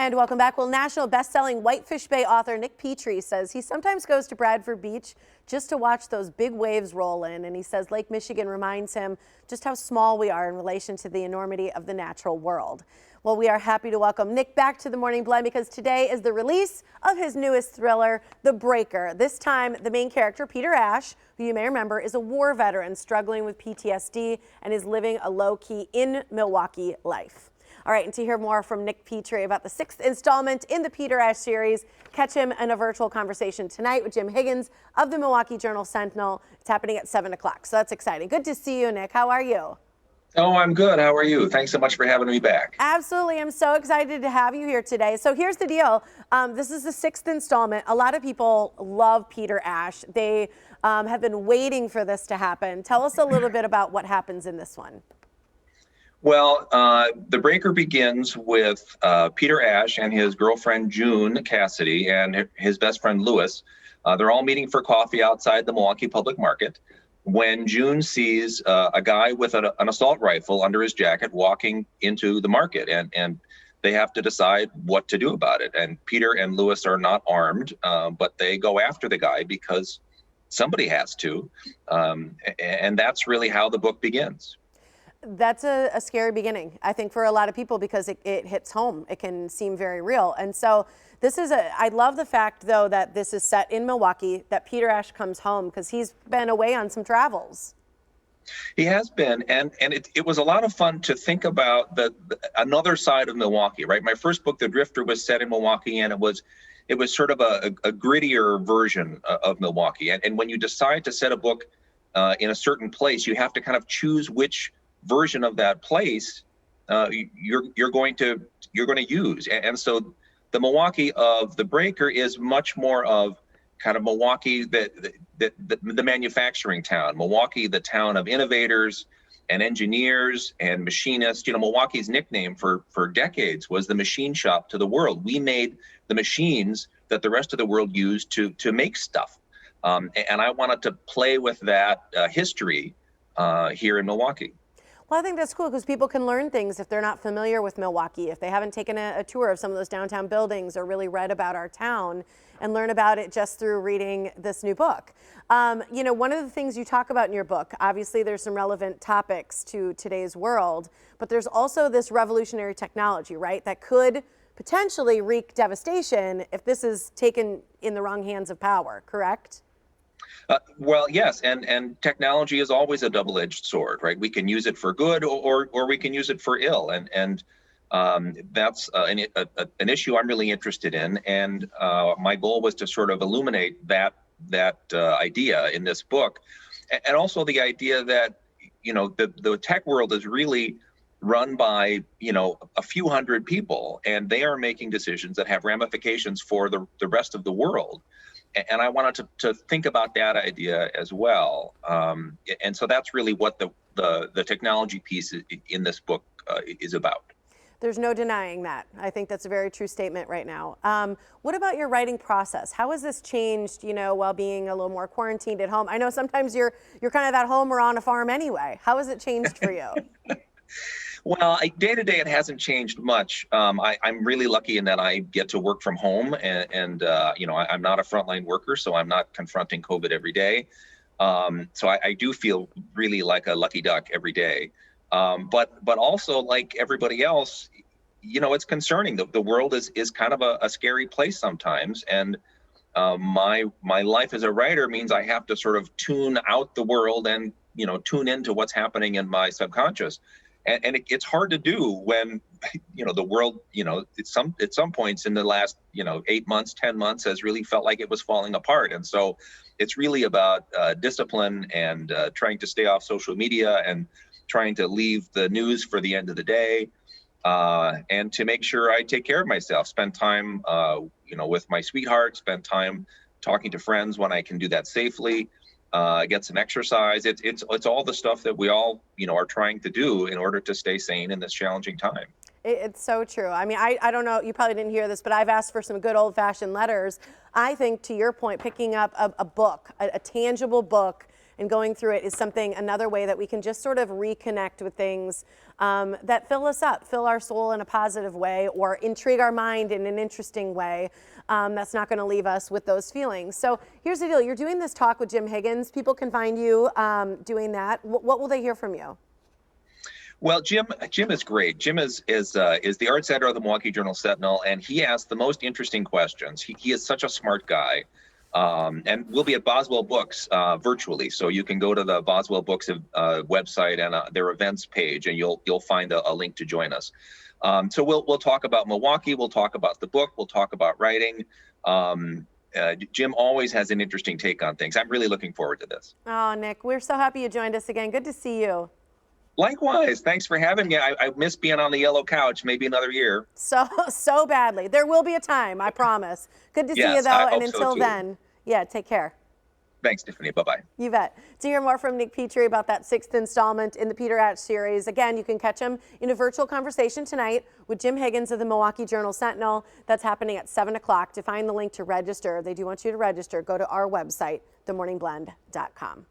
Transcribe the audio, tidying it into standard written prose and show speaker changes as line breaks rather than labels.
And welcome back. Well, national best-selling Whitefish Bay author Nick Petrie says he sometimes goes to Bradford Beach just to watch those big waves roll in. And he says Lake Michigan reminds him just how small we are in relation to the enormity of the natural world. Well, we are happy to welcome Nick back to the Morning Blend because today is the release of his newest thriller, The Breaker. This time, the main character, Peter Ash, who you may remember, is a war veteran struggling with PTSD and is living a low-key in Milwaukee life. All right, and to hear more from Nick Petrie about the 6th installment in the Peter Ash series, catch him in a virtual conversation tonight with Jim Higgins of the Milwaukee Journal-Sentinel. It's happening at 7 o'clock, so that's exciting. Good to see you, Nick. How are you?
Oh, I'm good. How are you? Thanks so much for having me back.
Absolutely. I'm so excited to have you here today. So here's the deal. This is the 6th installment. A lot of people love Peter Ash. They have been waiting for this to happen. Tell us a little bit about what happens in this one.
Well, The Breaker begins with Peter Ash and his girlfriend June Cassidy and his best friend Lewis. They're all meeting for coffee outside the Milwaukee Public Market when June sees a guy with an assault rifle under his jacket walking into the market, and they have to decide what to do about it. And Peter and Lewis are not armed, but they go after the guy because somebody has to, and that's really how the book begins.
That's a scary beginning, I think, for a lot of people because it hits home. It can seem very real. And so this is I love the fact, though, that this is set in Milwaukee, that Peter Ash comes home because he's been away on some travels.
He has been, and it was a lot of fun to think about another side of Milwaukee, right? My first book, The Drifter, was set in Milwaukee, and it was sort of a grittier version of Milwaukee. And when you decide to set a book in a certain place, you have to kind of choose which version of that place you're going to use. And so the Milwaukee of The Breaker is much more of kind of Milwaukee, the manufacturing town, Milwaukee, the town of innovators and engineers and machinists. You know, Milwaukee's nickname for decades was the machine shop to the world. We made the machines that the rest of the world used to make stuff. And I wanted to play with that history here in Milwaukee.
Well, I think that's cool because people can learn things if they're not familiar with Milwaukee, if they haven't taken a tour of some of those downtown buildings or really read about our town and learn about it just through reading this new book. You know, one of the things you talk about in your book, obviously there's some relevant topics to today's world, but there's also this revolutionary technology, right, that could potentially wreak devastation if this is taken in the wrong hands of power, correct?
Well, yes, and technology is always a double-edged sword, right? We can use it for good, or we can use it for ill, and that's an issue I'm really interested in. And my goal was to sort of illuminate that idea in this book, and also the idea that the tech world is really run by a few hundred people, and they are making decisions that have ramifications for the rest of the world. And I wanted to think about that idea as well. And so that's really what the technology piece in this book is about.
There's no denying that. I think that's a very true statement right now. What about your writing process? How has this changed, while being a little more quarantined at home? I know sometimes you're kind of at home or on a farm anyway. How has it changed for you?
Well, day to day, it hasn't changed much. I'm really lucky in that I get to work from home, and I'm not a frontline worker, so I'm not confronting COVID every day. So I do feel really like a lucky duck every day. But also, like everybody else, it's concerning. The world is kind of a scary place sometimes, and my life as a writer means I have to sort of tune out the world and tune into what's happening in my subconscious. And it's hard to do when, the world, at some points in the last, 8 months, 10 months has really felt like it was falling apart. And so it's really about discipline and trying to stay off social media and trying to leave the news for the end of the day and to make sure I take care of myself, spend time, with my sweetheart, spend time talking to friends when I can do that safely. Get some exercise. It's all the stuff that we all, are trying to do in order to stay sane in this challenging time.
It's so true. I mean, I don't know, you probably didn't hear this, but I've asked for some good old-fashioned letters. I think, to your point, picking up a book, a tangible book, and going through it is another way that we can just sort of reconnect with things that fill us up, fill our soul in a positive way, or intrigue our mind in an interesting way that's not going to leave us with those feelings. So here's the deal. You're doing this talk with Jim Higgins. People can find you doing that. What will they hear from you?
Well, Jim is great. Jim is the art editor of the Milwaukee Journal Sentinel, and he asks the most interesting questions. He is such a smart guy. And we'll be at Boswell Books virtually, so you can go to the Boswell Books website and their events page, and you'll find a link to join us. So we'll talk about Milwaukee, we'll talk about the book, we'll talk about writing. Jim always has an interesting take on things. I'm really looking forward to this.
Oh, Nick, we're so happy you joined us again. Good to see you.
Likewise, thanks for having me. I miss being on the yellow couch. Maybe another year.
So badly. There will be a time, I promise. Good to see you, though. And until then, yeah, take care.
Thanks, Tiffany. Bye-bye.
You bet. To hear more from Nick Petrie about that 6th installment in the Peter Atch series, again, you can catch him in a virtual conversation tonight with Jim Higgins of the Milwaukee Journal Sentinel. That's happening at 7 o'clock. To find the link to register, they do want you to register. Go to our website, themorningblend.com.